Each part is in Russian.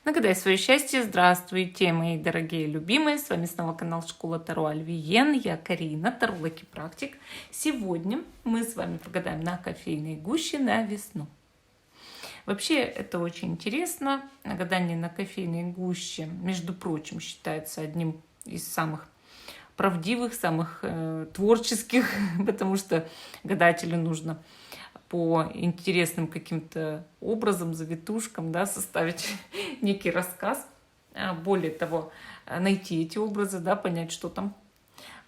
Нагадай свое счастье. Здравствуйте, мои дорогие любимые. С вами снова канал Школа Таро Альвиен. Я Карина, тарологи практик. Сегодня мы с вами погадаем на кофейной гуще на весну. Вообще это очень интересно. Гадание на кофейной гуще, между прочим, считается одним из самых правдивых, самых творческих, потому что гадателю нужно по интересным каким-то образом, завитушкам, да, составить некий рассказ. Более того, найти эти образы, да, понять, что там,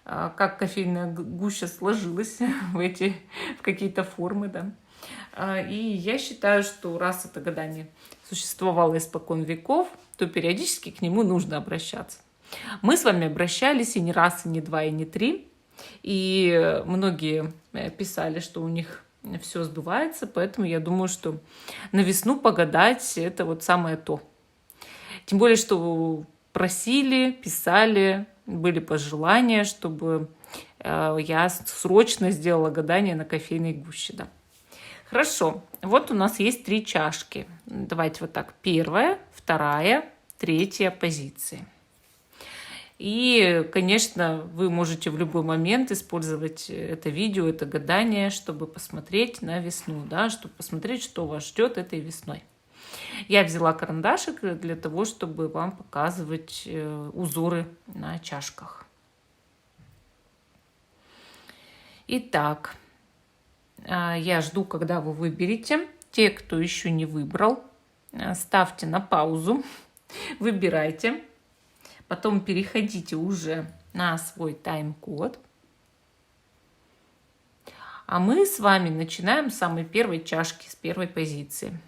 как кофейная гуща сложилась в какие-то формы, да. И я считаю, что раз это гадание существовало испокон веков, то периодически к нему нужно обращаться. Мы с вами обращались и не раз, и не два, и не три. И многие писали, что у них все сбывается, поэтому я думаю, что на весну погадать – это вот самое то. Тем более, что просили, писали, были пожелания, чтобы я срочно сделала гадание на кофейной гуще. Да. Хорошо, вот у нас есть 3 чашки. Давайте вот так. 1, 2, 3 позиции. И, конечно, вы можете в любой момент использовать это видео, это гадание, чтобы посмотреть на весну, да, чтобы посмотреть, что вас ждет этой весной. Я взяла карандашик для того, чтобы вам показывать узоры на чашках. Итак, я жду, когда вы выберете. Те, кто еще не выбрал, ставьте на паузу, выбирайте. Потом переходите уже на свой тайм-код. А мы с вами начинаем с самой первой чашки, с первой позиции.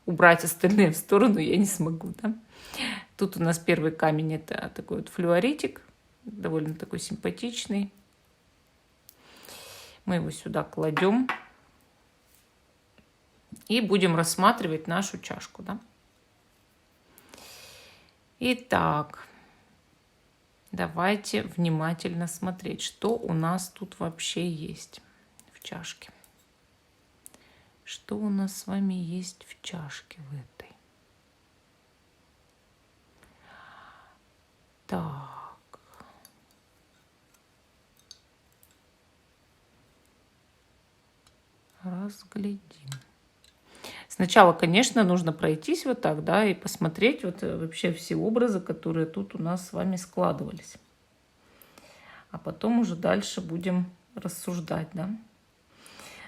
Убрать остальные в сторону я не смогу. Да? Тут у нас первый камень – это такой вот флюоритик, довольно такой симпатичный. Мы его сюда кладем и будем рассматривать нашу чашку. Да? Итак. Давайте внимательно смотреть, что у нас тут вообще есть в чашке. Что у нас с вами есть в чашке в этой? Так. Разглядим. Сначала, конечно, нужно пройтись вот так, да, и посмотреть вот вообще все образы, которые тут у нас с вами складывались. А потом уже дальше будем рассуждать, да.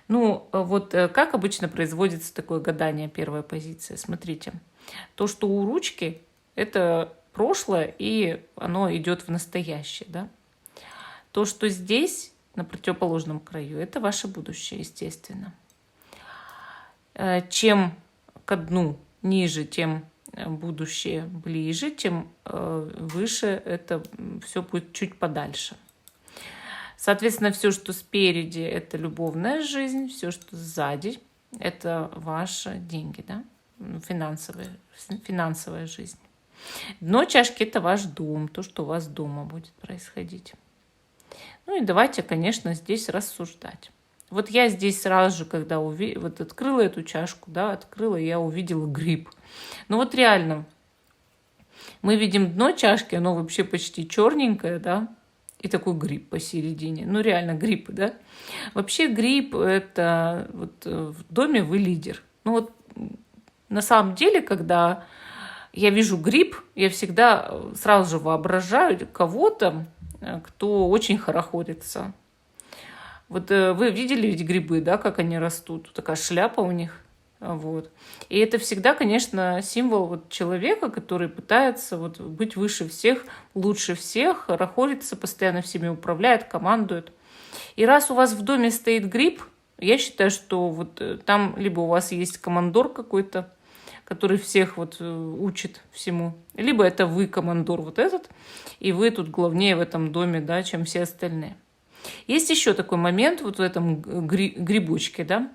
Ну, вот как обычно производится такое гадание, первая позиция. Смотрите, то, что у ручки, это прошлое, и оно идет в настоящее, да. То, что здесь, на противоположном краю, это ваше будущее, естественно. Чем ко дну ниже, тем будущее ближе, тем выше это все будет чуть подальше. Соответственно, все, что спереди, это любовная жизнь, все, что сзади, это ваши деньги, да? Финансовая жизнь. Дно чашки – это ваш дом, то, что у вас дома будет происходить. Ну и давайте, конечно, здесь рассуждать. Вот я здесь сразу же, когда вот открыла эту чашку, да, открыла, я увидела гриб. Ну вот реально, мы видим дно чашки, оно вообще почти черненькое, да, и такой гриб посередине. Ну реально гриб, да. Вообще гриб – это вот в доме вы лидер. Ну вот на самом деле, когда я вижу гриб, я всегда сразу же воображаю кого-то, кто очень хорохорится. Вот вы видели ведь грибы, да, как они растут? Такая шляпа у них. Вот. И это всегда, конечно, символ вот человека, который пытается вот быть выше всех, лучше всех, хорохорится, постоянно всеми управляет, командует. И раз у вас в доме стоит гриб, я считаю, что вот там либо у вас есть командор какой-то, который всех вот учит всему, либо это вы командор вот этот, и вы тут главнее в этом доме, да, чем все остальные. Есть еще такой момент вот в этом грибочке, да,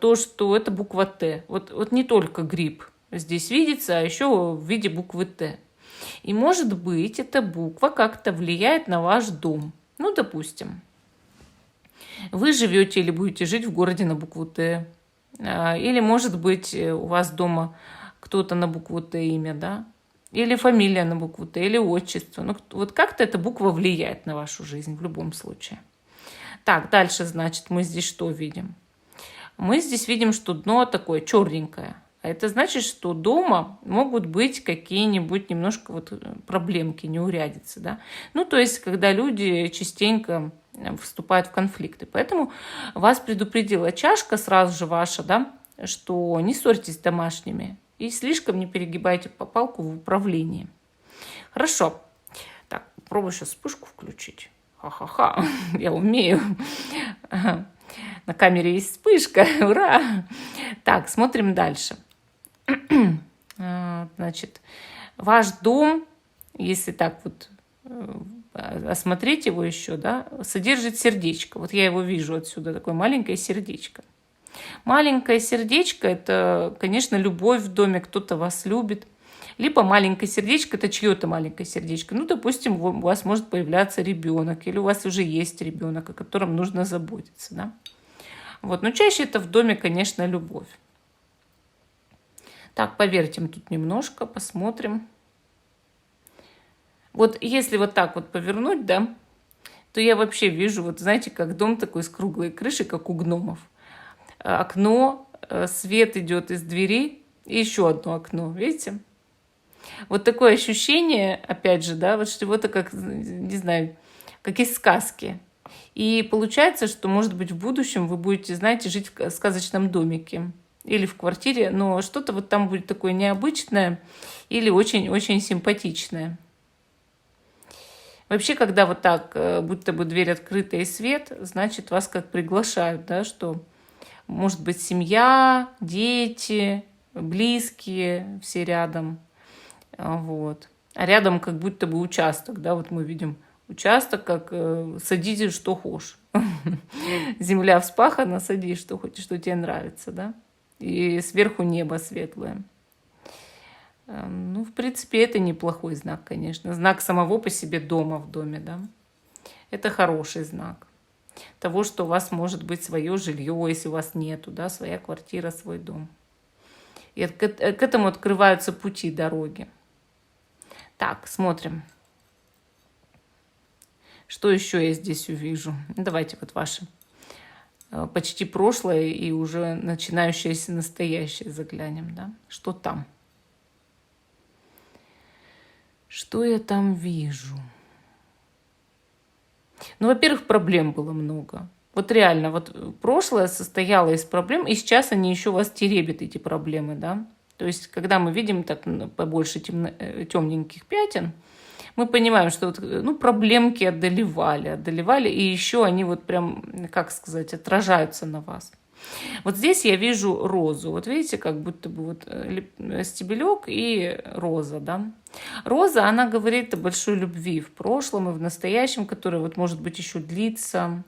то, что это буква Т. Вот не только гриб здесь видится, а еще в виде буквы Т. И может быть, эта буква как-то влияет на ваш дом. Ну, допустим, вы живете или будете жить в городе на букву Т. Или, может быть, у вас дома кто-то на букву Т имя, да, или фамилия на букву Т, или отчество. Ну, вот как-то эта буква влияет на вашу жизнь в любом случае. Так, дальше, значит, мы здесь что видим? Мы здесь видим, что дно такое черненькое. А это значит, что дома могут быть какие-нибудь немножко вот проблемки, неурядицы, да. Ну, то есть, когда люди частенько вступают в конфликты. Поэтому вас предупредила чашка сразу же ваша, да, что не ссорьтесь с домашними и слишком не перегибайте палку в управлении. Хорошо. Так, попробую сейчас вспышку включить. Ха-ха-ха, я умею. На камере есть вспышка, ура! Так, смотрим дальше. Значит, ваш дом, если так вот осмотреть его еще, да, содержит сердечко. Вот я его вижу отсюда, такое маленькое сердечко. Маленькое сердечко – это, конечно, любовь в доме, кто-то вас любит. Либо маленькое сердечко – это чье-то маленькое сердечко. Ну, допустим, у вас может появляться ребенок, или у вас уже есть ребенок, о котором нужно заботиться, да. Вот. Но чаще это в доме, конечно, любовь. Так, повертим тут немножко, посмотрим. Вот если вот так вот повернуть, да, то я вообще вижу, вот знаете, как дом такой с круглой крышей, как у гномов. Окно, свет идет из двери, и еще одно окно, видите? Вот такое ощущение, опять же, да, вот что это как, не знаю, как из сказки. И получается, что, может быть, в будущем вы будете, знаете, жить в сказочном домике или в квартире, но что-то вот там будет такое необычное или очень-очень симпатичное. Вообще, когда вот так, будто бы дверь открыта и свет, значит, вас как приглашают, да, что может быть семья, дети, близкие, все рядом. Вот. А рядом как будто бы участок, да, вот мы видим участок, как садите, что хочешь. Земля вспахана, сади, что хочешь, что тебе нравится, да. И сверху небо светлое. Ну, в принципе, это неплохой знак, конечно. Знак самого по себе дома в доме, да. Это хороший знак того, что у вас может быть свое жилье, если у вас нету, да, своя квартира, свой дом. И к этому открываются пути, дороги. Так, смотрим. Что еще я здесь увижу? Давайте вот ваше почти прошлое и уже начинающееся настоящее заглянем, да. Что там? Что я там вижу? Ну, во-первых, проблем было много. Вот реально, вот прошлое состояло из проблем, и сейчас они еще вас теребят, эти проблемы, да. То есть, когда мы видим так побольше темненьких пятен, мы понимаем, что вот, ну, проблемки одолевали, и еще они вот прям, как сказать, отражаются на вас. Вот здесь я вижу розу. Вот видите, как будто бы вот стебелек и роза, да. Роза, она говорит о большой любви в прошлом и в настоящем, которая вот может быть еще длится.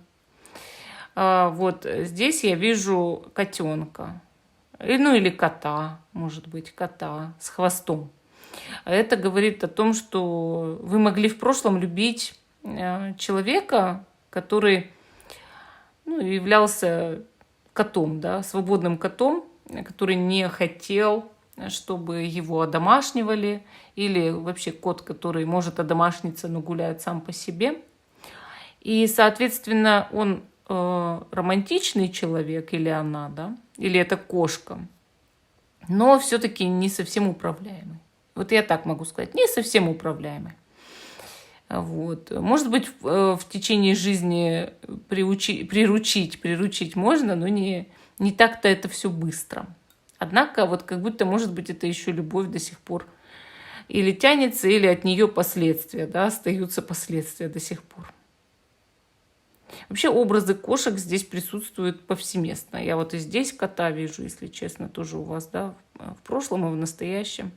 Вот здесь я вижу котенка. Ну или кота, может быть, кота с хвостом. Это говорит о том, что вы могли в прошлом любить человека, который, ну, являлся котом, да, свободным котом, который не хотел, чтобы его одомашнивали, или вообще кот, который может одомашниться, но гуляет сам по себе. И, соответственно, он романтичный человек или она, да, или это кошка, но все-таки не совсем управляемый. Вот я так могу сказать, не совсем управляемый. Вот. Может быть, в течение жизни приручить можно, но не так-то это все быстро. Однако, вот как будто, может быть, это еще любовь до сих пор или тянется, или от нее последствия, да, остаются последствия до сих пор. Вообще образы кошек здесь присутствуют повсеместно. Я вот и здесь кота вижу, если честно, тоже у вас, да, в прошлом и в настоящем.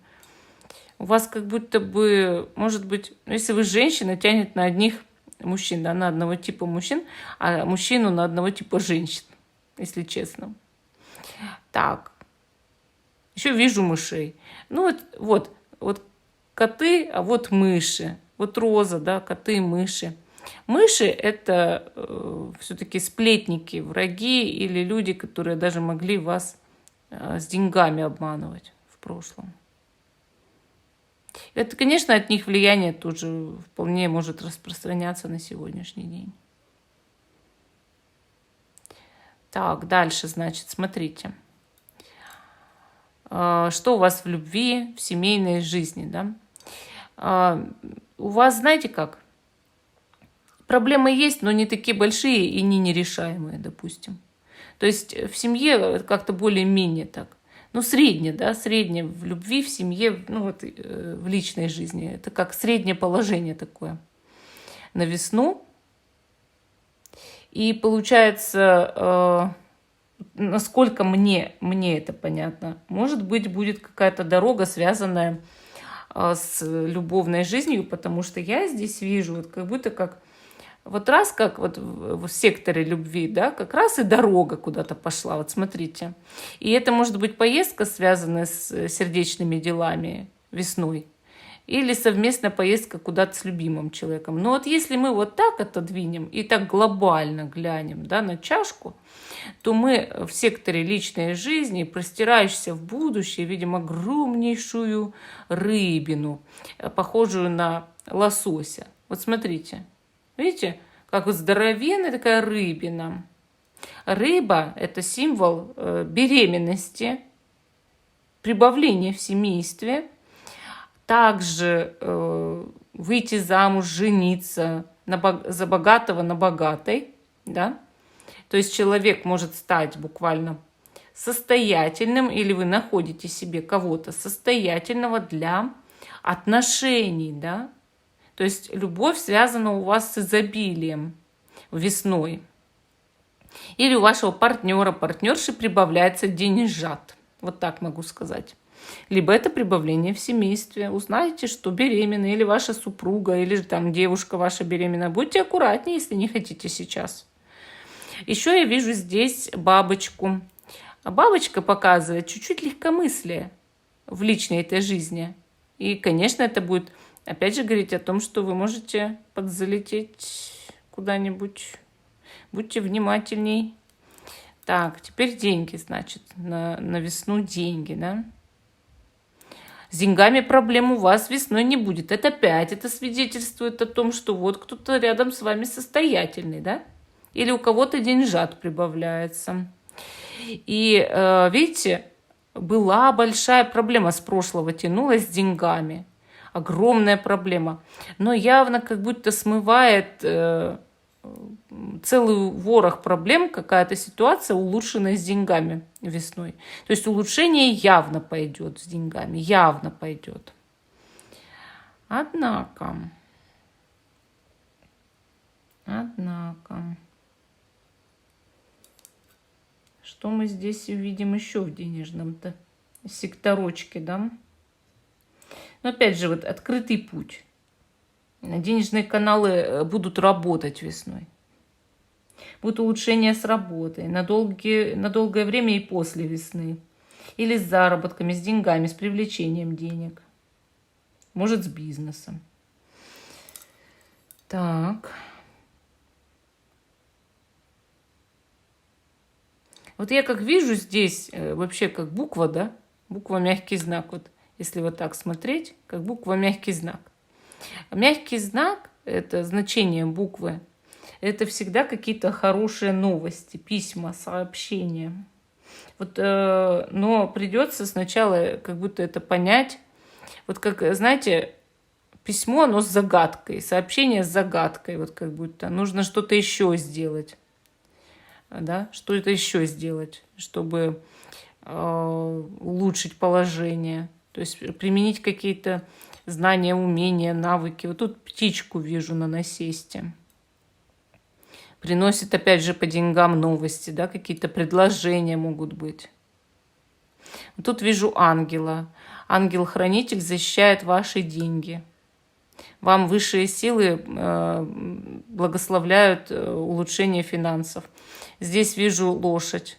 У вас как будто бы, может быть, если вы женщина, тянет на одних мужчин, да, на одного типа мужчин, а мужчину на одного типа женщин, если честно. Так. Еще вижу мышей. Ну вот коты, а вот мыши. Вот роза, да, коты и мыши. Мыши – это все-таки сплетники, враги или люди, которые даже могли вас с деньгами обманывать в прошлом. Это, конечно, от них влияние тоже вполне может распространяться на сегодняшний день. Так, дальше, значит, смотрите. Что у вас в любви, в семейной жизни, да? У вас, знаете как, проблемы есть, но не такие большие и не нерешаемые, допустим. То есть в семье как-то более-менее так. Ну, среднее, да, среднее в любви, в семье, ну, вот в личной жизни. Это как среднее положение такое на весну. И получается, насколько мне это понятно, может быть, будет какая-то дорога, связанная с любовной жизнью, потому что я здесь вижу, вот как будто как вот раз как вот в секторе любви, да, как раз и дорога куда-то пошла, вот смотрите. И это может быть поездка, связанная с сердечными делами весной, или совместная поездка куда-то с любимым человеком. Но вот если мы вот так отодвинем и так глобально глянем, да, на чашку, то мы в секторе личной жизни, простирающейся в будущее, видим огромнейшую рыбину, похожую на лосося. Вот смотрите. Видите, как вот здоровенная такая рыбина. Рыба – это символ беременности, прибавления в семействе, также выйти замуж, жениться за богатого на богатой, да? То есть человек может стать буквально состоятельным, или вы находите себе кого-то состоятельного для отношений, да? То есть любовь связана у вас с изобилием весной. Или у вашего партнера, партнерши прибавляется деньжат. Вот так могу сказать. Либо это прибавление в семействе. Узнаете, что беременна, или ваша супруга, или там девушка ваша беременна. Будьте аккуратнее, если не хотите сейчас. Еще я вижу здесь бабочку. А бабочка показывает чуть-чуть легкомыслие в личной этой жизни. И, конечно, это будет опять же говорить о том, что вы можете подзалететь куда-нибудь. Будьте внимательней. Так, теперь деньги, значит, на весну деньги, да? С деньгами проблем у вас весной не будет. Это свидетельствует о том, что вот кто-то рядом с вами состоятельный, да? Или у кого-то деньжат прибавляется. И видите, была большая проблема с прошлого, тянулась с деньгами. Огромная проблема. Но явно как будто смывает целый ворох проблем, какая-то ситуация, улучшенная с деньгами весной. То есть улучшение явно пойдет с деньгами, явно пойдет. Однако, что мы здесь увидим еще в денежном-то секторочке, да? Но опять же, вот открытый путь. Денежные каналы будут работать весной. Будут улучшения с работой на долгое время и после весны. Или с заработками, с деньгами, с привлечением денег. Может, с бизнесом. Так. Вот я как вижу здесь вообще как буква, да? Буква мягкий знак. Вот если вот так смотреть, как буква мягкий знак. Мягкий знак – это значение буквы. Это всегда какие-то хорошие новости, письма, сообщения. Вот, но придется сначала как будто это понять. Вот как, знаете, письмо, оно с загадкой, сообщение с загадкой. Вот как будто нужно что-то еще сделать. Да? Что-то еще сделать, чтобы улучшить положение. То есть применить какие-то знания, умения, навыки. Вот тут птичку вижу на насесте. Приносит, опять же, по деньгам новости, да, какие-то предложения могут быть. Вот тут вижу ангела. Ангел-хранитель защищает ваши деньги. Вам высшие силы благословляют улучшение финансов. Здесь вижу лошадь.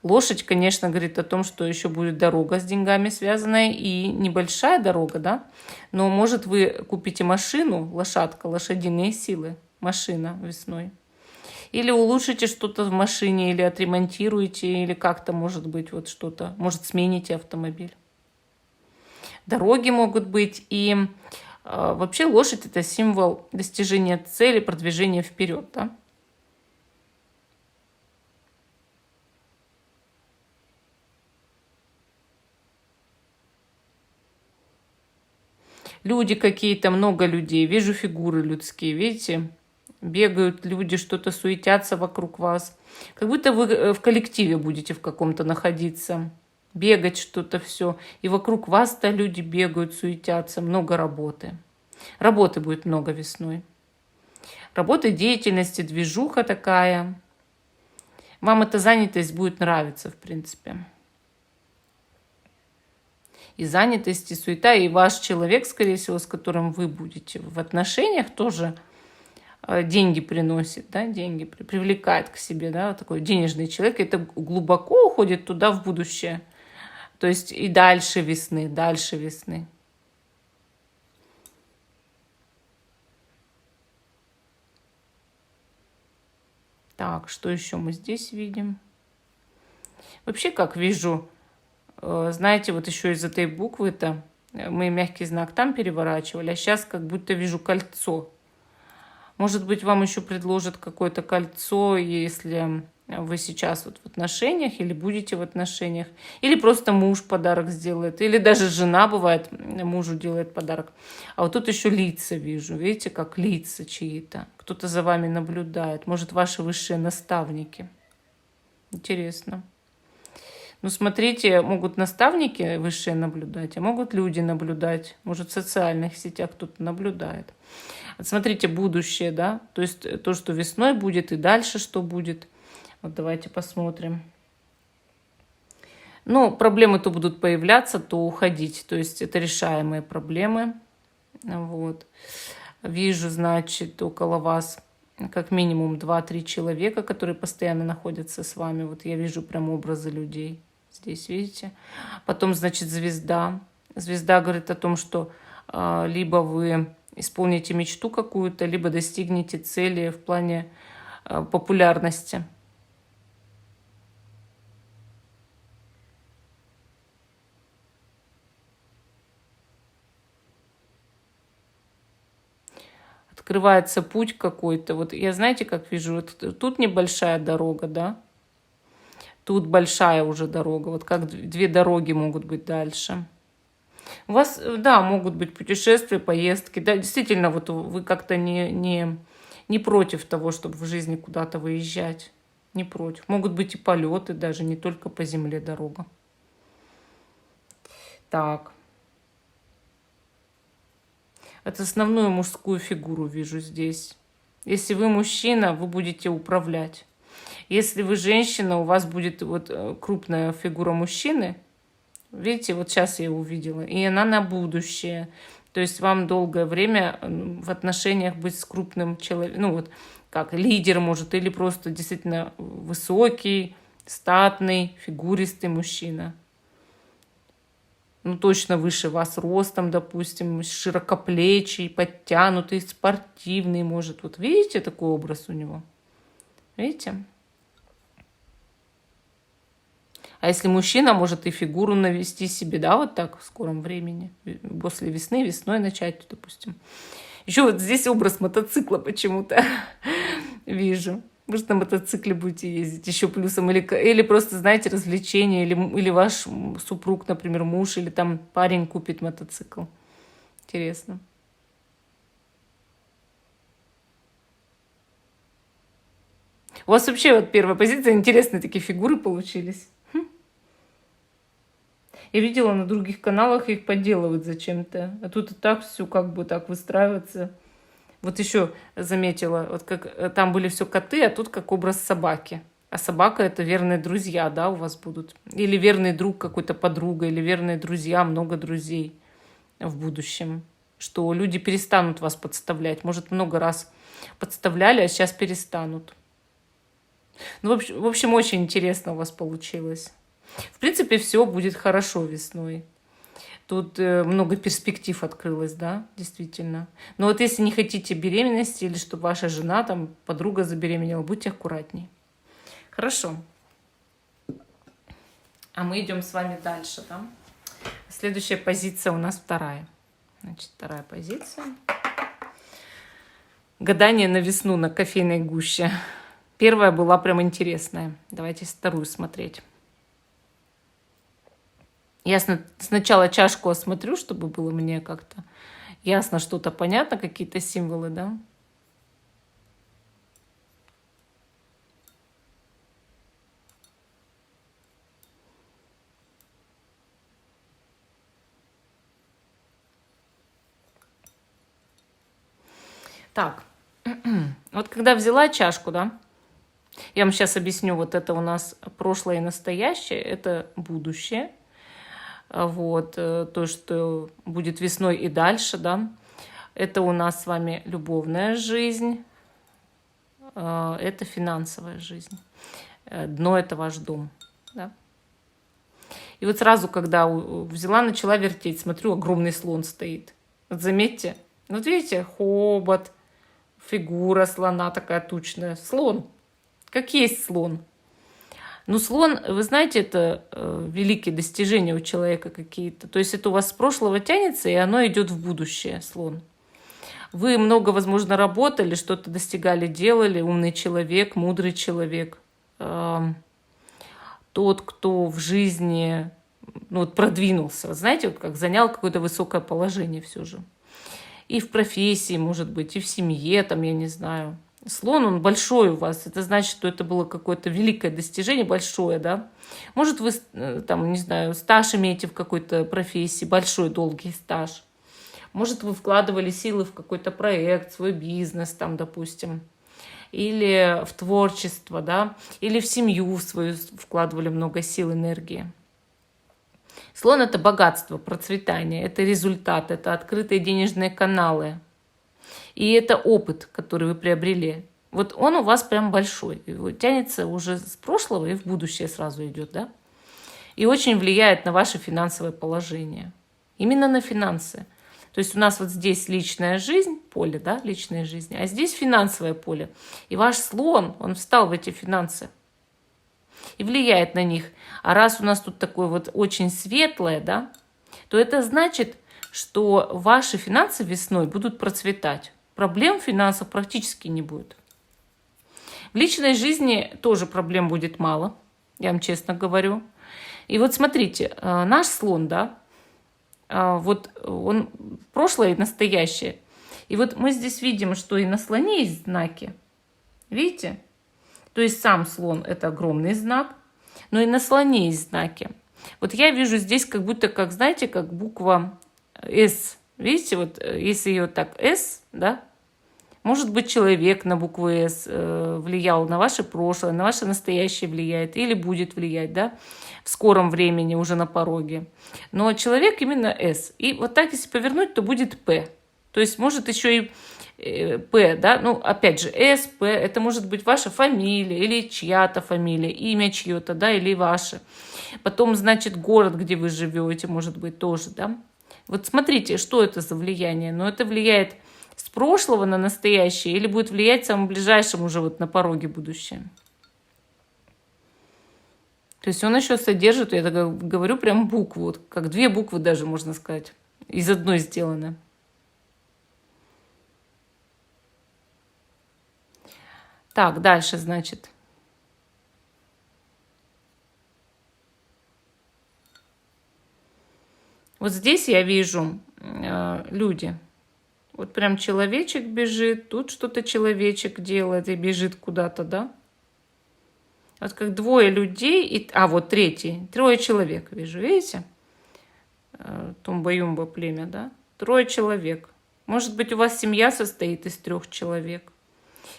Лошадь, конечно, говорит о том, что еще будет дорога с деньгами связанная, и небольшая дорога, да, но, может, вы купите машину, лошадка, лошадиные силы, машина весной, или улучшите что-то в машине, или отремонтируете, или как-то, может быть, вот что-то, может, смените автомобиль. дороги могут быть. И вообще лошадь — это символ достижения цели, продвижения вперед, да? Люди какие-то, много людей. Вижу фигуры людские, видите? Бегают люди, что-то суетятся вокруг вас. Как будто вы в коллективе будете в каком-то находиться. Бегать что-то все. И вокруг вас-то люди бегают, суетятся. Много работы. Работы будет много весной. Работы, деятельности, движуха такая. Вам эта занятость будет нравиться, в принципе. И занятость, и суета, и ваш человек, скорее всего, с которым вы будете в отношениях, тоже деньги приносит, да, деньги привлекает к себе, да, вот такой денежный человек. Это глубоко уходит туда, в будущее. То есть и дальше весны, дальше весны. Так, что еще мы здесь видим? Вообще, как вижу, знаете, вот еще из этой буквы-то мы мягкий знак там переворачивали, а сейчас как будто вижу кольцо. Может быть, вам еще предложат какое-то кольцо, если вы сейчас вот в отношениях или будете в отношениях. Или просто муж подарок сделает. Или даже жена, бывает, мужу делает подарок. А вот тут еще лица вижу. Видите, как лица чьи-то. Кто-то за вами наблюдает. Может, ваши высшие наставники. Интересно. Ну, смотрите, могут наставники высшие наблюдать, а могут люди наблюдать. Может, в социальных сетях кто-то наблюдает. Вот смотрите, будущее, да, то есть то, что весной будет и дальше что будет. Вот давайте посмотрим. Ну, проблемы то будут появляться, то уходить. То есть это решаемые проблемы. Вот. Вижу, значит, около вас как минимум 2-3 человека, которые постоянно находятся с вами. Вот я вижу прям образы людей. Здесь, видите? Потом, значит, звезда. Звезда говорит о том, что либо вы исполните мечту какую-то, либо достигнете цели в плане популярности. Открывается путь какой-то. Вот я, знаете, как вижу, вот тут небольшая дорога, да? Тут большая уже дорога. Вот как 2 дороги могут быть дальше. У вас, да, могут быть путешествия, поездки. Да, действительно, вот вы как-то не против того, чтобы в жизни куда-то выезжать. Не против. Могут быть и полеты даже, не только по земле дорога. Так. Вот основную мужскую фигуру вижу здесь. Если вы мужчина, вы будете управлять. Если вы женщина, у вас будет вот крупная фигура мужчины. Видите, вот сейчас я увидела. И она на будущее. То есть вам долгое время в отношениях быть с крупным человеком. Ну вот как лидер может, или просто действительно высокий, статный, фигуристый мужчина. Ну, точно выше вас ростом, допустим, широкоплечий, подтянутый, спортивный, может. Вот видите, такой образ у него? Видите? А если мужчина может и фигуру навести себе, да, вот так в скором времени, после весны, весной начать, допустим. Еще вот здесь образ мотоцикла почему-то вижу. Может, на мотоцикле будете ездить еще плюсом. Или просто, знаете, развлечение. Или ваш супруг, например, муж. Или там парень купит мотоцикл. Интересно. У вас вообще вот первая позиция. Интересные такие фигуры получились. Я видела на других каналах, их подделывают зачем-то. А тут и так все как бы так выстраивается. Вот еще заметила, вот как там были все коты, а тут как образ собаки. А собака — это верные друзья, да, у вас будут. Или верный друг какой-то, подруга, или верные друзья, много друзей в будущем. Что люди перестанут вас подставлять. Может, много раз подставляли, а сейчас перестанут. Ну, в общем, очень интересно у вас получилось. В принципе, все будет хорошо весной. Тут много перспектив открылось, да, действительно. Но вот если не хотите беременности или чтобы ваша жена, там, подруга забеременела, будьте аккуратней. Хорошо. А мы идем с вами дальше, да. Следующая позиция у нас вторая. Значит, вторая позиция. Гадание на весну на кофейной гуще. Первая была прям интересная. Давайте вторую смотреть. Я сначала чашку осмотрю, чтобы было мне как-то ясно, что-то понятно, какие-то символы, да? Так, вот когда взяла чашку, да, я вам сейчас объясню, вот это у нас прошлое и настоящее, это будущее, вот, то, что будет весной и дальше, да, это у нас с вами любовная жизнь, это финансовая жизнь, дно — это ваш дом, да. И вот сразу, когда взяла, начала вертеть, смотрю, огромный слон стоит, вот заметьте, вот видите, хобот, фигура слона такая тучная. Слон. Как есть слон. Ну, слон, вы знаете, это великие достижения у человека какие-то. То есть это у вас с прошлого тянется, и оно идет в будущее, слон. Вы много, возможно, работали, что-то достигали, делали, умный человек, мудрый человек. Тот, кто в жизни вот, продвинулся. Вот знаете, вот как занял какое-то высокое положение все же. И в профессии, может быть, и в семье, там, я не знаю. Слон, он большой у вас. Это значит, что это было какое-то великое достижение, большое, да. Может, вы, там, не знаю, стаж имеете в какой-то профессии, большой, долгий стаж. Может, вы вкладывали силы в какой-то проект, свой бизнес, там, допустим. Или в творчество, да. Или в семью свою вкладывали много сил, энергии. Слон — это богатство, процветание, это результат, это открытые денежные каналы. И это опыт, который вы приобрели. Вот он у вас прям большой. Тянется уже с прошлого и в будущее сразу идет, да? И очень влияет на ваше финансовое положение. Именно на финансы. То есть у нас вот здесь личная жизнь, поле, да, личной жизни, а здесь финансовое поле. И ваш слон, он встал в эти финансы и влияет на них. А раз у нас тут такое вот очень светлое, да, то это значит, что ваши финансы весной будут процветать. Проблем финансов практически не будет. В личной жизни тоже проблем будет мало, я вам честно говорю. И вот смотрите, наш слон, да, вот он прошлое и настоящее. И вот мы здесь видим, что и на слоне есть знаки. Видите? То есть сам слон — это огромный знак, но и на слоне есть знаки. Вот я вижу здесь как будто, как, знаете, как буква «С». Видите, вот если ее так «С», да, может быть, человек на букву «С» влиял на ваше прошлое, на ваше настоящее влияет или будет влиять, да, в скором времени, уже на пороге. Но человек именно «С». И вот так, если повернуть, то будет «П». То есть может еще и П, да, ну, опять же, С, П, это может быть ваша фамилия или чья-то фамилия, имя чье-то, да, или ваше. Потом, значит, город, где вы живете, может быть, тоже, да. Вот смотрите, что это за влияние. Но это влияет с прошлого на настоящее или будет влиять в самом ближайшем уже вот на пороге будущее. То есть он еще содержит, я так говорю, прям букву, вот, как две буквы даже, можно сказать, из одной сделаны. Так, дальше, значит. Вот здесь я вижу люди. Вот прям человечек бежит, тут что-то человечек делает и бежит куда-то, да? Вот как двое людей, вот третий, трое человек вижу, видите? Тумба-юмба племя, да? Трое человек. Может быть, у вас семья состоит из 3 человек.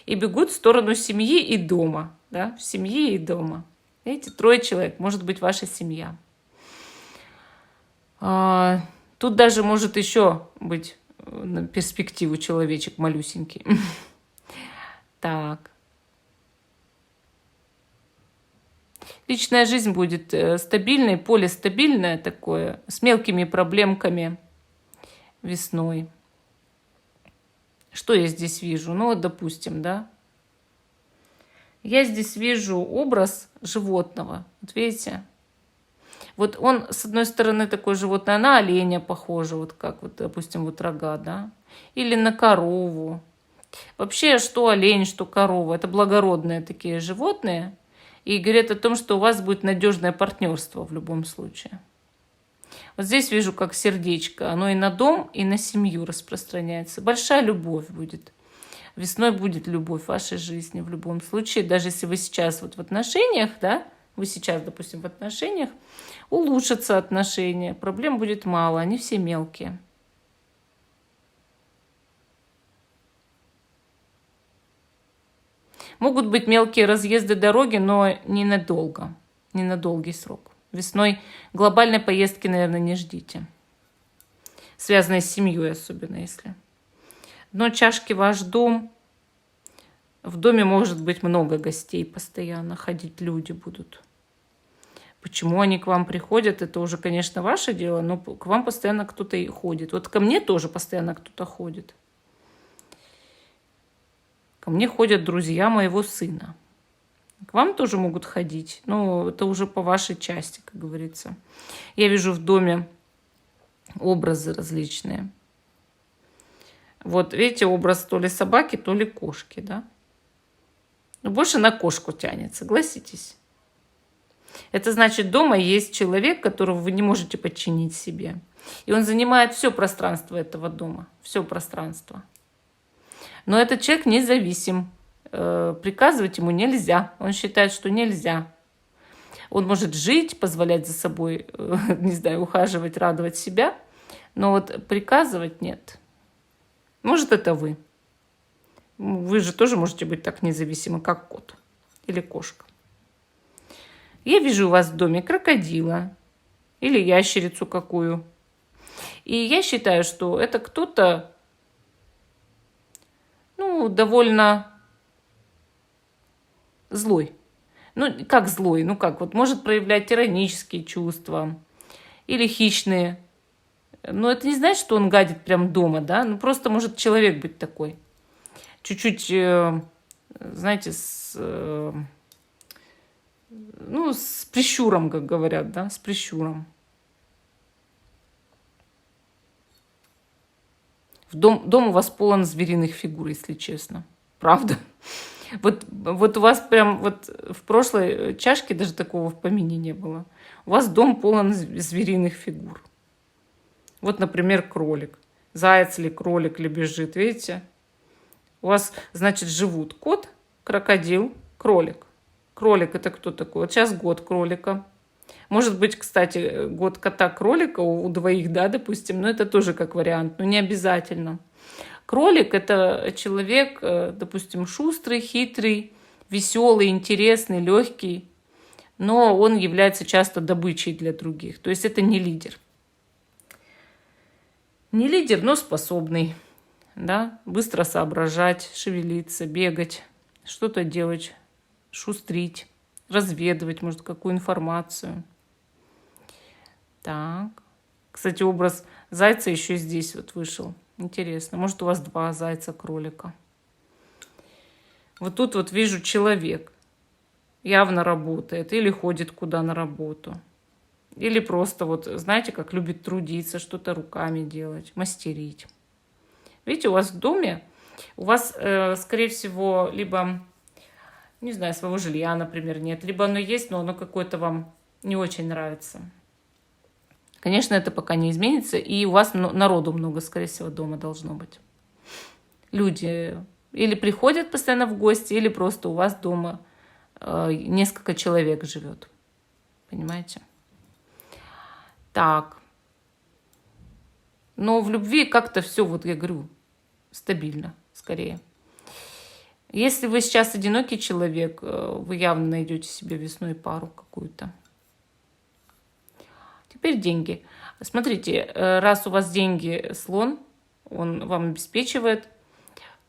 И бегут в сторону семьи и дома, да? В семье и дома. Видите, 3 человек, может быть, ваша семья. Тут даже может еще быть на перспективу человечек малюсенький. Так. Личная жизнь будет стабильной, поле стабильное такое, с мелкими проблемками весной. Что я здесь вижу? Ну вот, допустим, да. Я здесь вижу образ животного. Вот видите? Вот он, с одной стороны, такое животное, на оленя похоже, вот как, вот, допустим, вот рога, да, или на корову. Вообще, что олень, что корова, это благородные такие животные, и говорят о том, что у вас будет надежное партнерство в любом случае. Вот здесь вижу, как сердечко, оно и на дом, и на семью распространяется. Большая любовь будет. Весной будет любовь в вашей жизни в любом случае. Даже если вы сейчас вот в отношениях, да, вы сейчас, допустим, в отношениях, улучшатся отношения, проблем будет мало, они все мелкие. Могут быть мелкие разъезды дороги, но ненадолго, не на долгий срок. Весной глобальной поездки, наверное, не ждите. Связанной с семьей особенно, если. Дно чашки ваш дом. В доме может быть много гостей постоянно, ходить люди будут. Почему они к вам приходят, это уже, конечно, ваше дело, но к вам постоянно кто-то и ходит. Вот ко мне тоже постоянно кто-то ходит. Ко мне ходят друзья моего сына. К вам тоже могут ходить, но это уже по вашей части, как говорится. Я вижу в доме образы различные. Вот видите, образ то ли собаки, то ли кошки, да? Но больше на кошку тянет, согласитесь. Это значит, дома есть человек, которого вы не можете подчинить себе. И он занимает все пространство этого дома, все пространство. Но этот человек независим. Приказывать ему нельзя. Он считает, что нельзя. Он может жить, позволять за собой, не знаю, ухаживать, радовать себя, но вот приказывать нет. Может, это вы. Вы же тоже можете быть так независимы, как кот или кошка. Я вижу у вас в доме крокодила или ящерицу какую. И я считаю, что это кто-то, довольно злой. Как злой? Вот может проявлять тиранические чувства или хищные. Но это не значит, что он гадит прям дома, да? Просто может человек быть такой. Чуть-чуть, знаете, с прищуром, как говорят, да, с прищуром. Дом у вас полон звериных фигур, если честно. Правда. Вот у вас прям вот в прошлой чашке даже такого в помине не было. У вас дом полон звериных фигур. Вот, например, кролик. Заяц или кролик ли бежит, видите? У вас, значит, живут кот, крокодил, кролик. Кролик — это кто такой? Вот сейчас год кролика. Может быть, кстати, год кота-кролика у двоих, да, допустим, но это тоже как вариант, но не обязательно. Кролик — это человек, допустим, шустрый, хитрый, веселый, интересный, легкий, но он является часто добычей для других. То есть это не лидер. Не лидер, но способный, да, быстро соображать, шевелиться, бегать, что-то делать, шустрить, разведывать, может, какую информацию. Так. Кстати, образ зайца еще здесь вот вышел. Интересно. Может, у вас два зайца-кролика. Вот тут вот вижу человек. Явно работает. Или ходит куда на работу. Или просто вот, знаете, как любит трудиться, что-то руками делать, мастерить. Видите, у вас в доме, у вас, скорее всего, либо, не знаю, своего жилья, например, нет. Либо оно есть, но оно какое-то вам не очень нравится. Конечно, это пока не изменится, и у вас народу много, скорее всего, дома должно быть. Люди или приходят постоянно в гости, или просто у вас дома несколько человек живет. Понимаете? Так. Но в любви как-то все, вот я говорю, стабильно, скорее. Если вы сейчас одинокий человек, вы явно найдете себе весной пару какую-то. Теперь деньги. Смотрите, раз у вас деньги слон, он вам обеспечивает,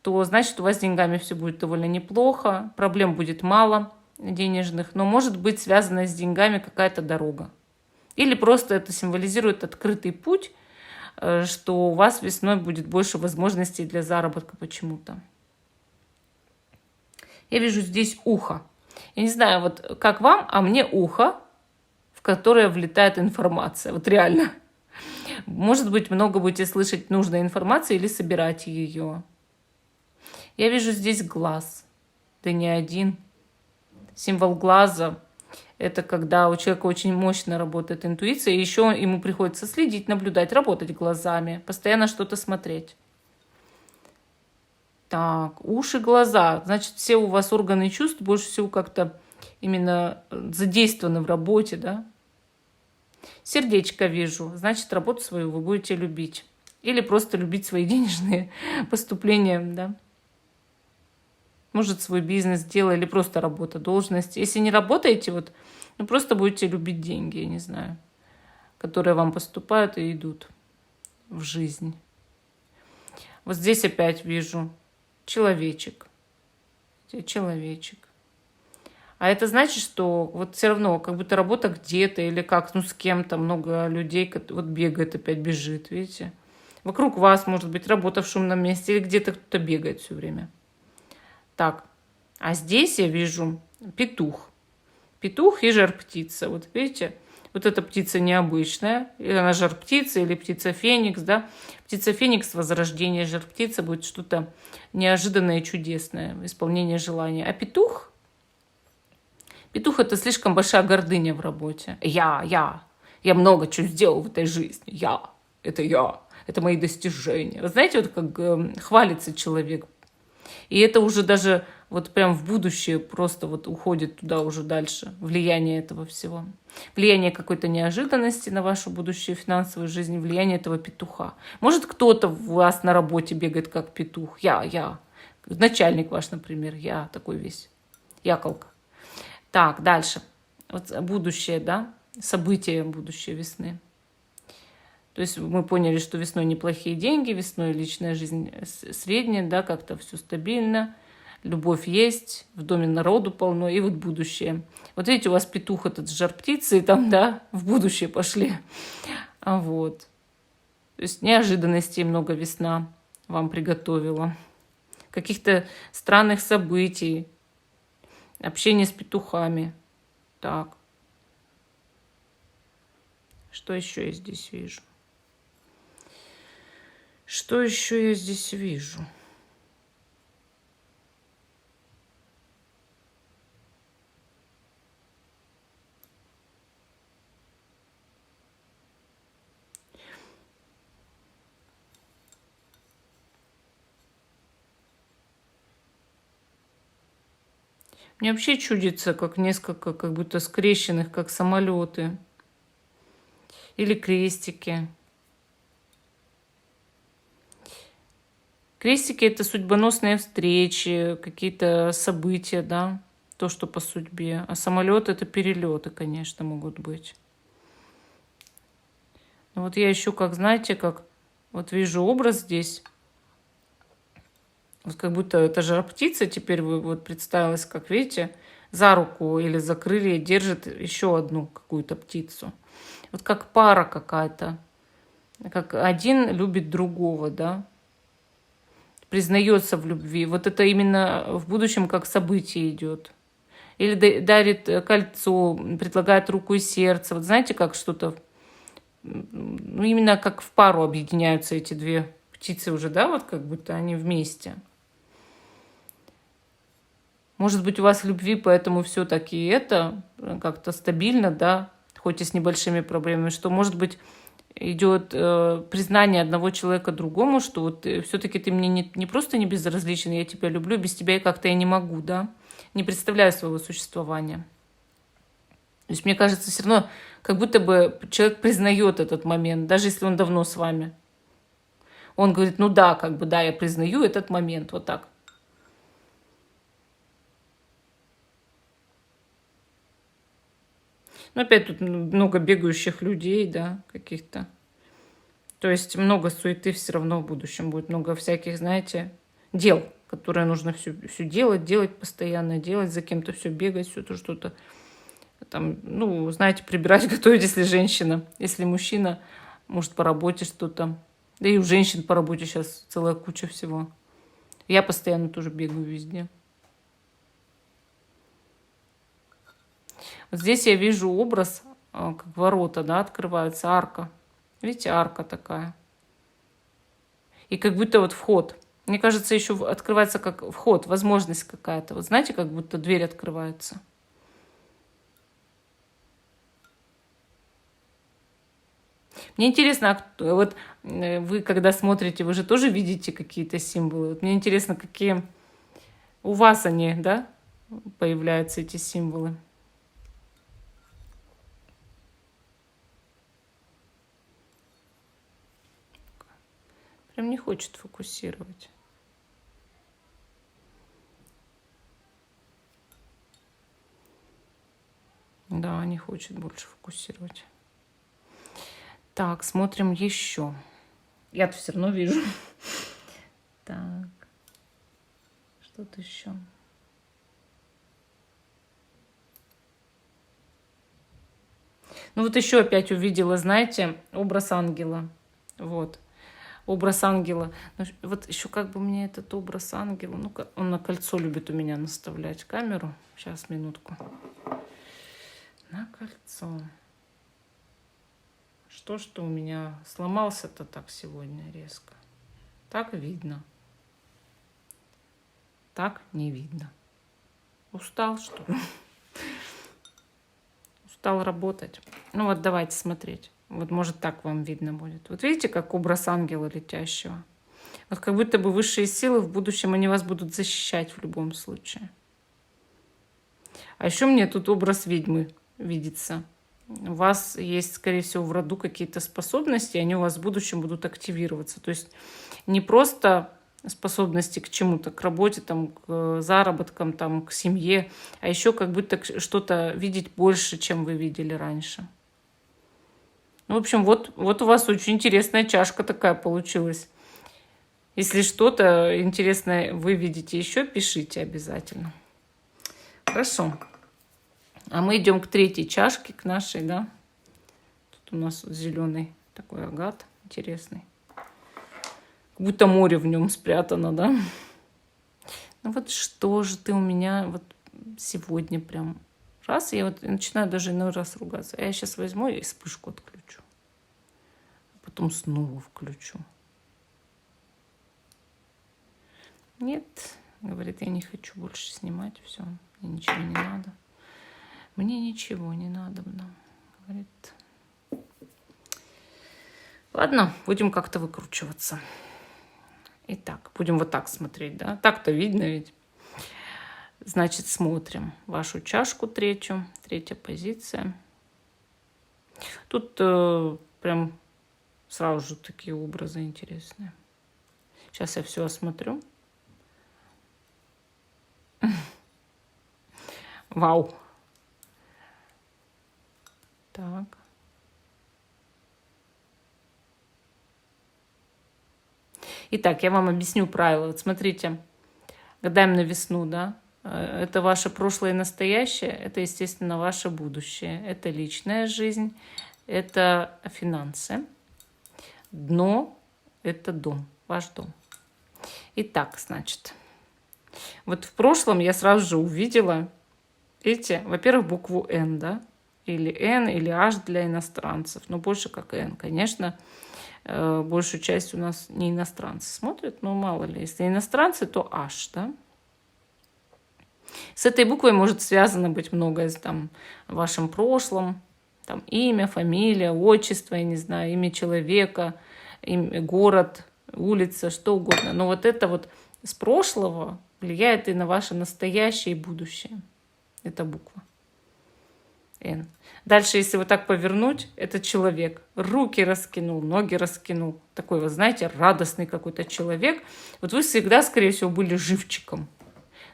то значит, у вас с деньгами все будет довольно неплохо, проблем будет мало денежных, но может быть связана с деньгами какая-то дорога. Или просто это символизирует открытый путь, что у вас весной будет больше возможностей для заработка почему-то. Я вижу здесь ухо. Я не знаю, вот как вам, а мне ухо в которое влетает информация. Вот реально. Может быть, много будете слышать нужной информации или собирать ее. Я вижу здесь глаз. Да не один. Символ глаза — это когда у человека очень мощно работает интуиция, и еще ему приходится следить, наблюдать, работать глазами, постоянно что-то смотреть. Так, уши, глаза. Значит, все у вас органы чувств больше всего как-то именно задействованы в работе, да? Сердечко вижу. Значит, работу свою вы будете любить. Или просто любить свои денежные поступления, да? Может, свой бизнес, дело, или просто работа, должность. Если не работаете, вот, ну, просто будете любить деньги, я не знаю, которые вам поступают и идут в жизнь. Вот здесь опять вижу человечек. Человечек. А это значит, что вот все равно, как будто работа где-то или как, ну, с кем-то, много людей вот бегает опять, бежит, видите? Вокруг вас может быть работа в шумном месте или где-то кто-то бегает все время. Так, а здесь я вижу петух. Петух и жар-птица. Вот видите, вот эта птица необычная. Она жар-птица или птица-феникс, да? Птица-феникс, возрождение, жар-птица будет что-то неожиданное и чудесное, исполнение желания. А петух — это слишком большая гордыня в работе. Я много чего сделал в этой жизни. Это мои достижения. Вы знаете, вот как хвалится человек. И это уже даже вот прям в будущее просто вот уходит туда уже дальше. Влияние этого всего. Влияние какой-то неожиданности на вашу будущую финансовую жизнь. Влияние этого петуха. Может, кто-то у вас на работе бегает как петух. Я. Начальник ваш, например. Я такой весь. Яколка. Так, дальше. Вот будущее, да? События будущее весны. То есть мы поняли, что весной неплохие деньги, весной личная жизнь средняя, да, как-то все стабильно, любовь есть, в доме народу полно, и вот будущее. Вот видите, у вас петух этот с жар-птицей там, да, в будущее пошли. Вот. То есть неожиданностей много весна вам приготовила. Каких-то странных событий, общение с петухами. Так. Что еще я здесь вижу? Что еще я здесь вижу? Мне вообще чудится, как несколько, как будто скрещенных, как самолеты. Или крестики. Крестики — это судьбоносные встречи, какие-то события, да, то, что по судьбе. А самолет — это перелеты, конечно, могут быть. Но вот я еще, как, знаете, как вот вижу образ здесь. Вот как будто это жар-птица теперь вот представилась, как видите, за руку или за крылья держит еще одну какую-то птицу. Вот как пара какая-то. Как один любит другого, да. Признается в любви. Вот это именно в будущем как событие идет. Или дарит кольцо, предлагает руку и сердце. Вот знаете, как что-то, ну, именно как в пару объединяются эти две птицы уже, да, вот как будто они вместе. Может быть, у вас в любви, поэтому все-таки это как-то стабильно, да, хоть и с небольшими проблемами, что, может быть, идет признание одного человека другому, что вот все-таки ты мне не просто не безразличен, я тебя люблю, без тебя как-то я не могу, да, не представляю своего существования. То есть, мне кажется, все равно как будто бы человек признает этот момент, даже если он давно с вами. Он говорит, ну да, как бы да, я признаю этот момент, вот так. Но опять тут много бегающих людей, да, каких-то. То есть много суеты все равно в будущем будет, много всяких, знаете, дел, которые нужно все делать постоянно, делать, за кем-то все бегать, все то что-то там, ну, знаете, прибирать, готовить, если женщина, если мужчина, может, по работе что-то. Да и у женщин по работе сейчас целая куча всего. Я постоянно тоже бегаю везде. Вот здесь я вижу образ как ворота, да, открываются, арка. Видите, арка такая. И как будто вот вход. Мне кажется, еще открывается как вход, возможность какая-то. Вот знаете, как будто дверь открывается. Мне интересно, вот вы когда смотрите, вы же тоже видите какие-то символы. Вот мне интересно, какие у вас они, да, появляются, эти символы. Прям не хочет фокусировать. Да, не хочет больше фокусировать. Так, смотрим еще. Я-то все равно вижу. Так. Что-то еще. Ну вот еще опять увидела, знаете, образ ангела. Вот. Образ ангела. Вот еще как бы мне этот образ ангела... Ну-ка, он на кольцо любит у меня наставлять камеру. Сейчас, минутку. На кольцо. Что у меня сломался-то так сегодня резко? Так видно. Так не видно. Устал, что ли? Устал работать. Ну вот давайте смотреть. Вот может так вам видно будет. Вот видите, как образ ангела летящего? Вот как будто бы высшие силы в будущем, они вас будут защищать в любом случае. А еще мне тут образ ведьмы видится. У вас есть, скорее всего, в роду какие-то способности, и они у вас в будущем будут активироваться. То есть не просто способности к чему-то, к работе, там, к заработкам, там, к семье, а еще как будто что-то видеть больше, чем вы видели раньше. Ну, в общем, вот у вас очень интересная чашка такая получилась. Если что-то интересное вы видите еще, пишите обязательно. Хорошо. А мы идем к третьей чашке, к нашей, да. Тут у нас зеленый такой агат интересный. Как будто море в нем спрятано, да. Ну вот что же ты у меня вот сегодня прям... Раз, я вот начинаю даже иной раз ругаться. Я сейчас возьму и вспышку отключу. А потом снова включу. Нет, говорит, я не хочу больше снимать. Все, мне ничего не надо. Мне ничего не надо. Говорит. Ладно, будем как-то выкручиваться. Итак, будем вот так смотреть, да? Так-то видно ведь. Значит, смотрим вашу чашку третью. Третья позиция. Тут прям сразу же такие образы интересные. Сейчас я все осмотрю. Вау. Так. Итак, я вам объясню правила. Вот смотрите, гадаем на весну, да? Это ваше прошлое и настоящее, это, естественно, ваше будущее. Это личная жизнь, это финансы. Дно – это дом, ваш дом. Итак, значит, вот в прошлом я сразу же увидела, видите, во-первых, букву «Н», да? Или «Н», или «H» для иностранцев, но больше как «Н». Конечно, большую часть у нас не иностранцы смотрят, но мало ли, если иностранцы, то «H», да? С этой буквой может связано быть многое там в вашем прошлом. Там имя, фамилия, отчество, я не знаю, имя человека, имя, город, улица, что угодно. Но вот это вот с прошлого влияет и на ваше настоящее и будущее. Это буква Н. Дальше, если вот так повернуть, это человек. Руки раскинул, ноги раскинул. Такой, вы знаете, радостный какой-то человек. Вот вы всегда, скорее всего, были живчиком.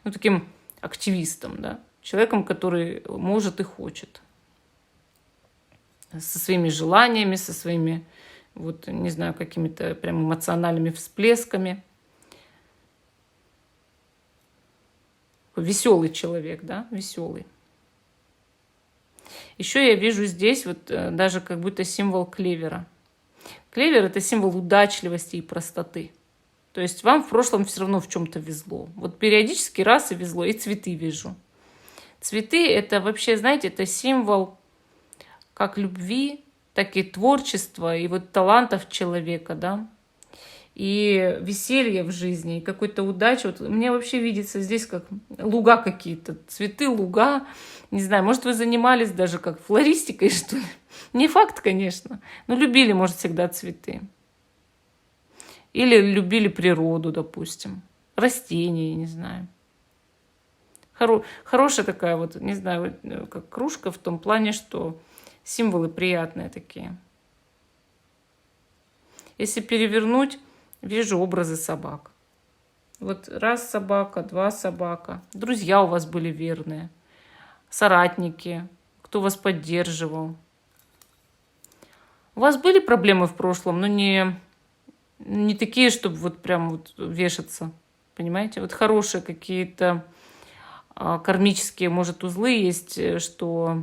Ну, таким активистом, да, человеком, который может и хочет. Со своими желаниями, со своими, вот, не знаю, какими-то прям эмоциональными всплесками. Веселый человек, да, веселый. Еще я вижу здесь вот даже как будто символ клевера. Клевер – это символ удачливости и простоты. То есть вам в прошлом все равно в чем-то везло. Вот периодически раз и везло, и цветы вижу. Цветы – это вообще, знаете, это символ как любви, так и творчества, и вот талантов человека, да, и веселья в жизни, и какой-то удачи. Вот мне вообще видится здесь как луга какие-то, цветы, луга. Не знаю, может, вы занимались даже как флористикой, что ли? Не факт, конечно, но любили, может, всегда цветы. Или любили природу, допустим, растения, не знаю. Хорошая такая вот, не знаю, как кружка в том плане, что символы приятные такие. Если перевернуть, вижу образы собак. Вот раз собака, два собака. Друзья у вас были верные, соратники, кто вас поддерживал. У вас были проблемы в прошлом, но не такие, чтобы вот прям вот вешаться. Понимаете? Вот хорошие какие-то кармические, может, узлы есть, что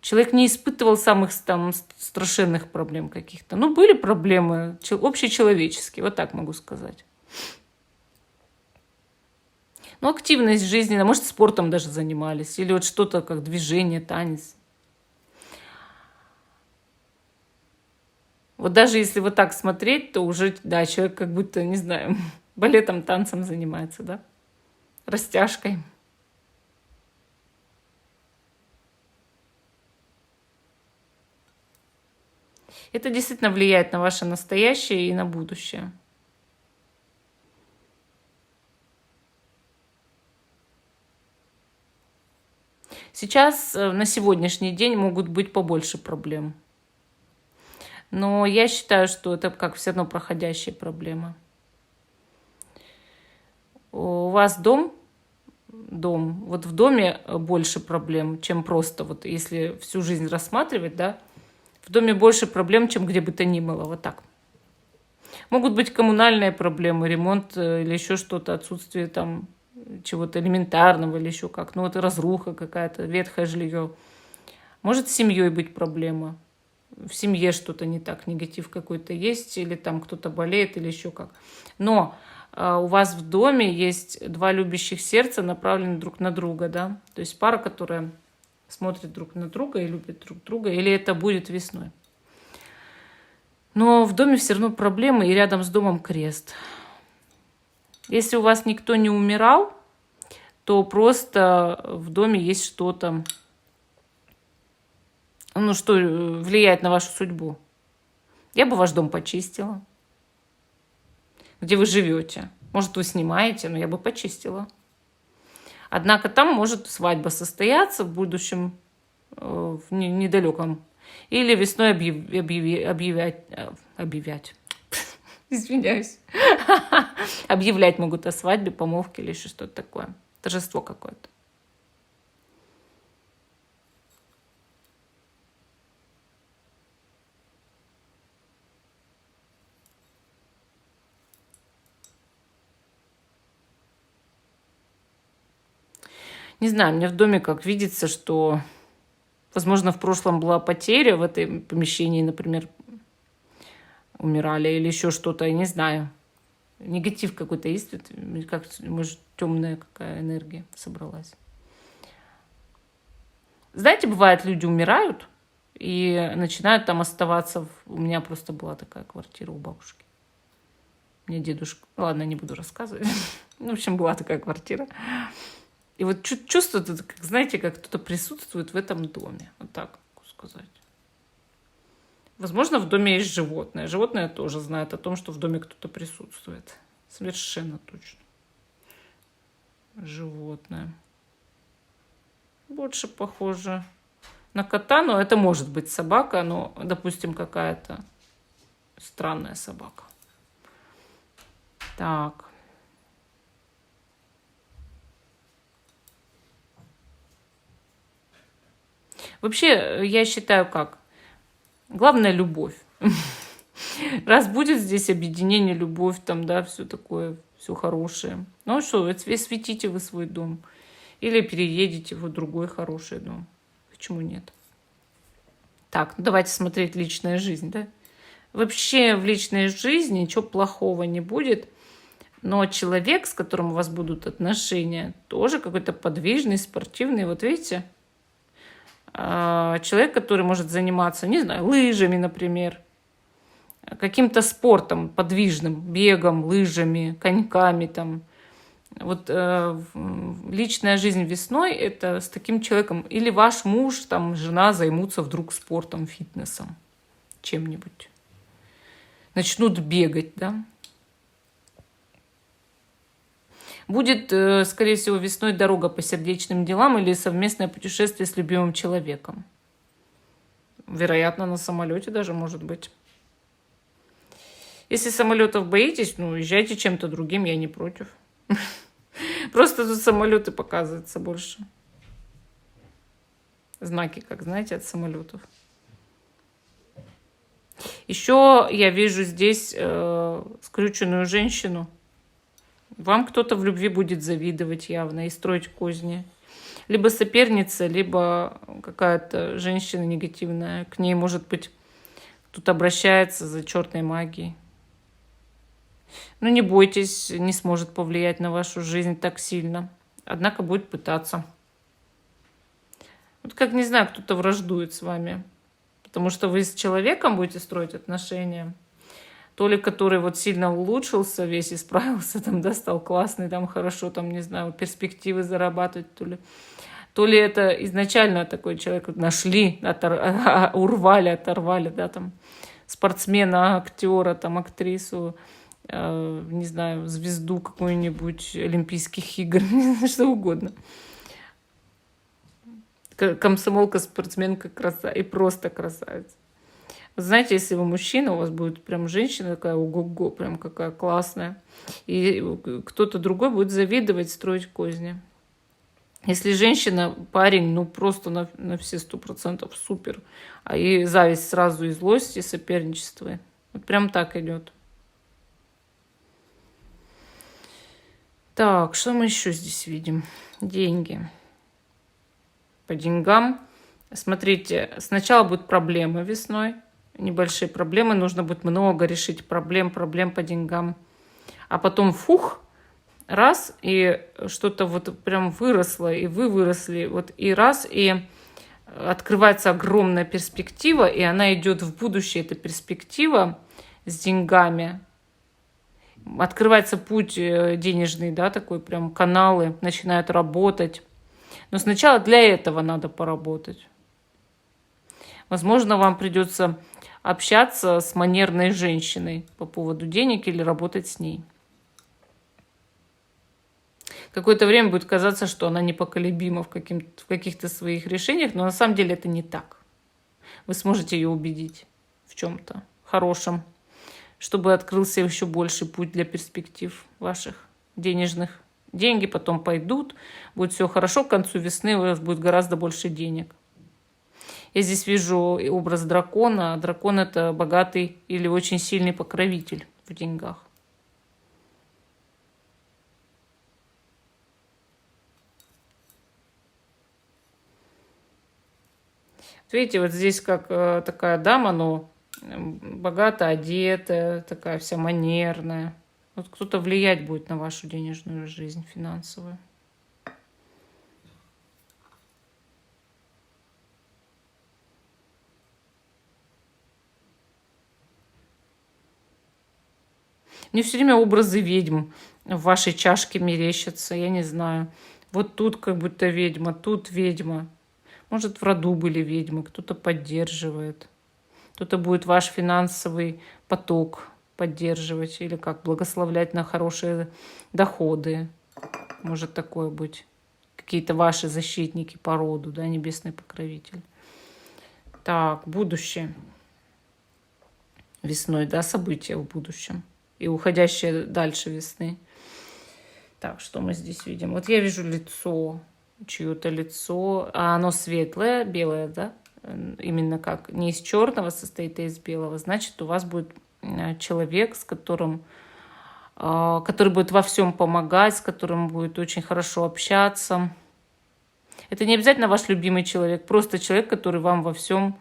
человек не испытывал самых там страшенных проблем каких-то. Ну, были проблемы общечеловеческие, вот так могу сказать. Ну, активность жизненная, может, спортом даже занимались, или вот что-то как движение, танец. Вот даже если вот так смотреть, то уже, да, человек как будто, не знаю, балетом, танцем занимается, да, растяжкой. Это действительно влияет на ваше настоящее и на будущее. Сейчас, на сегодняшний день, могут быть побольше проблем. Но я считаю, что это как все равно проходящие проблемы. У вас дом, вот в доме больше проблем, чем просто, вот если всю жизнь рассматривать, да, в доме больше проблем, чем где бы то ни было, вот так. Могут быть коммунальные проблемы, ремонт или еще что-то, отсутствие там чего-то элементарного или еще как. Ну, это разруха какая-то, ветхое жилье. Может с семьей быть проблема. В семье что-то не так, негатив какой-то есть, или там кто-то болеет, или еще как. Но у вас в доме есть два любящих сердца, направленные друг на друга, да? То есть пара, которая смотрит друг на друга и любит друг друга, или это будет весной. Но в доме все равно проблемы, и рядом с домом крест. Если у вас никто не умирал, то просто в доме есть что-то, ну, что влияет на вашу судьбу. Я бы ваш дом почистила. Где вы живете. Может, вы снимаете, но я бы почистила. Однако там может свадьба состояться в будущем, в недалеком. Или весной объявлять. Извиняюсь. Объявлять могут о свадьбе, помолвке или еще что-то такое. Торжество какое-то. Не знаю, мне в доме как видится, что, возможно, в прошлом была потеря в этом помещении, например, умирали или еще что-то, я не знаю. Негатив какой-то есть, как, может, темная какая энергия собралась. Знаете, бывает, люди умирают и начинают там оставаться. У меня просто была такая квартира у бабушки. Мне дедушка... Ладно, не буду рассказывать. В общем, была такая квартира. И вот чувствует, как, знаете, как кто-то присутствует в этом доме. Вот так могу сказать. Возможно, в доме есть животное. Животное тоже знает о том, что в доме кто-то присутствует. Совершенно точно. Животное. Больше похоже на кота, но это может быть собака, но, допустим, какая-то странная собака. Так. Вообще, я считаю как? Главное — любовь. Раз будет здесь объединение, любовь, там, да, все такое, все хорошее. Ну что, светите вы свой дом. Или переедете в другой хороший дом. Почему нет? Так, ну давайте смотреть личная жизнь, да? Вообще в личной жизни ничего плохого не будет. Но человек, с которым у вас будут отношения, тоже какой-то подвижный, спортивный. Вот видите? человек, который может заниматься, не знаю, лыжами, например, каким-то спортом подвижным, бегом, лыжами, коньками там. Вот личная жизнь весной — это с таким человеком. Или ваш муж, там, жена займутся вдруг спортом, фитнесом, чем-нибудь. Начнут бегать, да. Будет, скорее всего, весной дорога по сердечным делам или совместное путешествие с любимым человеком. Вероятно, на самолете даже, может быть. Если самолетов боитесь, ну, езжайте чем-то другим, я не против. Просто тут самолеты показываются больше. Знаки, как знаете, от самолетов. Еще я вижу здесь скрюченную женщину. Вам кто-то в любви будет завидовать явно и строить козни. Либо соперница, либо какая-то женщина негативная. К ней, может быть, тут обращается за черной магией. Но не бойтесь, не сможет повлиять на вашу жизнь так сильно. Однако будет пытаться. Вот как, не знаю, кто-то враждует с вами. Потому что вы с человеком будете строить отношения. То ли который вот сильно улучшился, весь исправился, там, да, стал классный, там, хорошо, там, не знаю, перспективы зарабатывать, то ли это изначально такой человек нашли, урвали, оторвали, да, там, спортсмена, актера, там, актрису, не знаю, звезду какую-нибудь Олимпийских игр, что угодно. Комсомолка, спортсменка, красавица и просто красавица. Вы знаете, если вы мужчина, у вас будет прям женщина такая, ого-го, прям какая классная, и кто-то другой будет завидовать, строить козни. Если женщина, парень, ну просто на все 100% супер, а и зависть сразу, и злость, и соперничество. Вот прям так идет. Так, что мы еще здесь видим? Деньги. По деньгам. Смотрите, сначала будут проблемы весной, небольшие проблемы, нужно будет много решить проблем по деньгам. А потом фух, раз, и что-то вот прям выросло, и вы выросли, вот и раз, и открывается огромная перспектива, и она идет в будущее, эта перспектива с деньгами. Открывается путь денежный, да, такой прям каналы начинают работать. Но сначала для этого надо поработать. Возможно, вам придется общаться с манерной женщиной по поводу денег или работать с ней. Какое-то время будет казаться, что она непоколебима в каких-то своих решениях, но на самом деле это не так. Вы сможете ее убедить в чем-то хорошем, чтобы открылся еще больший путь для перспектив ваших денежных. Деньги потом пойдут, будет все хорошо, к концу весны у вас будет гораздо больше денег. Я здесь вижу образ дракона. Дракон — это богатый или очень сильный покровитель в деньгах. Видите, вот здесь как такая дама, но богато одетая, такая вся манерная. Вот кто-то влиять будет на вашу денежную жизнь финансовую. Мне все время образы ведьм в вашей чашке мерещатся, я не знаю. Вот тут как будто ведьма, тут ведьма. Может, в роду были ведьмы, кто-то поддерживает. Кто-то будет ваш финансовый поток поддерживать или как благословлять на хорошие доходы. Может такое быть. Какие-то ваши защитники по роду, да, небесный покровитель. Так, будущее. Весной, да, события в будущем. И уходящие дальше весны. Так, что мы здесь видим? Вот я вижу лицо, чье-то лицо, а оно светлое, белое, да? Именно как не из черного состоит, а из белого. Значит, у вас будет человек, с которым, который будет во всем помогать, с которым будет очень хорошо общаться. Это не обязательно ваш любимый человек, просто человек, который вам во всем,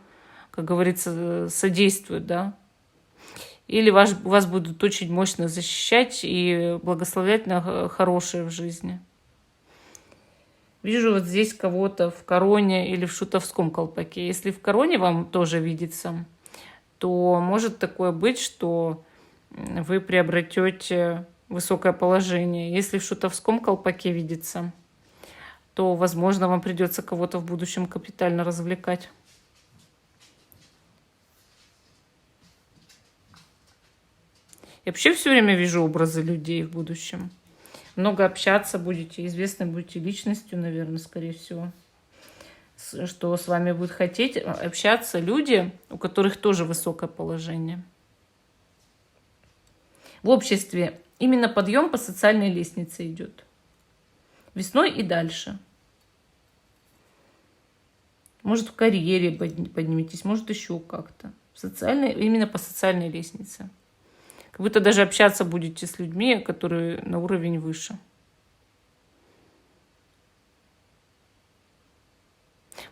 как говорится, содействует, да? Или вас будут очень мощно защищать и благословлять на хорошее в жизни. Вижу вот здесь кого-то в короне или в шутовском колпаке. Если в короне вам тоже видится, то может такое быть, что вы приобретете высокое положение. Если в шутовском колпаке видится, то, возможно, вам придется кого-то в будущем капитально развлекать. Я вообще все время вижу образы людей в будущем. Много общаться будете, известны будете личностью, наверное, скорее всего. Что с вами будут хотеть общаться люди, у которых тоже высокое положение. В обществе именно подъем по социальной лестнице идет. Весной и дальше. Может, в карьере подниметесь, может, еще как-то. Именно по социальной лестнице. Как будто даже общаться будете с людьми, которые на уровень выше.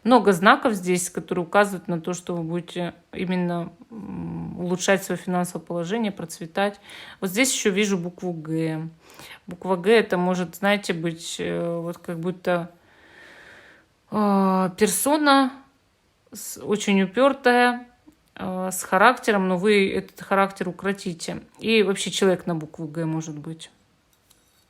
Много знаков здесь, которые указывают на то, что вы будете именно улучшать свое финансовое положение, процветать. Вот здесь еще вижу букву «Г». Буква «Г» это может, знаете, быть вот как будто персона очень упертая, с характером, но вы этот характер укротите. И вообще человек на букву «Г» может быть.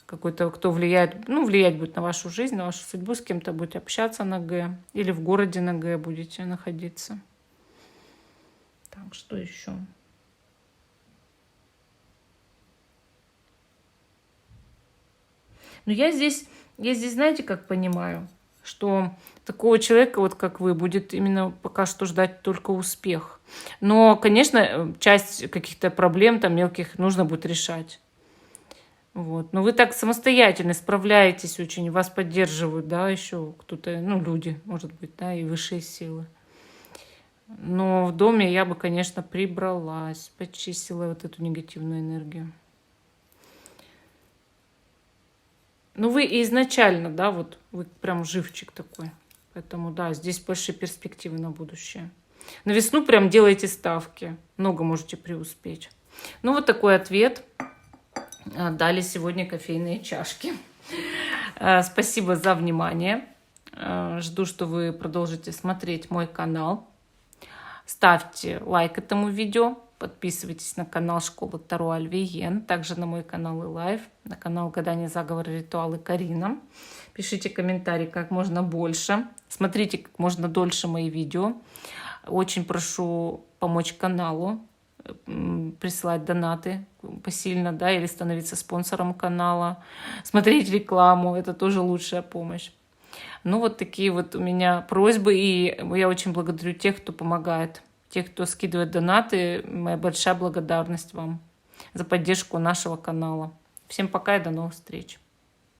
Какой-то, кто влияет, влиять будет на вашу жизнь, на вашу судьбу, с кем-то будете общаться на «Г», или в городе на «Г» будете находиться. Так, что еще? Но я здесь, знаете, как понимаю, что такого человека, вот как вы, будет именно пока что ждать только успех. Но, конечно, часть каких-то проблем там мелких нужно будет решать. Вот. Но вы так самостоятельно справляетесь очень, вас поддерживают, да, еще кто-то, люди, может быть, да, и высшие силы. Но в доме я бы, конечно, прибралась, почистила вот эту негативную энергию. Вы изначально, да, вот вы прям живчик такой. Поэтому, да, здесь большие перспективы на будущее. На весну прям делайте ставки. Много можете преуспеть. Вот такой ответ. Дали сегодня кофейные чашки. Спасибо за внимание. Жду, что вы продолжите смотреть мой канал. Ставьте лайк этому видео. Подписывайтесь на канал Школа Таро Альвиен. Также на мой канал и лайв. На канал Гадания, заговоры, ритуалы Карина. Пишите комментарии как можно больше. Смотрите как можно дольше мои видео. Очень прошу помочь каналу. Присылать донаты посильно, да, или становиться спонсором канала, смотреть рекламу, это тоже лучшая помощь. Вот такие вот у меня просьбы, и я очень благодарю тех, кто помогает, тех, кто скидывает донаты. Моя большая благодарность вам за поддержку нашего канала. Всем пока и до новых встреч.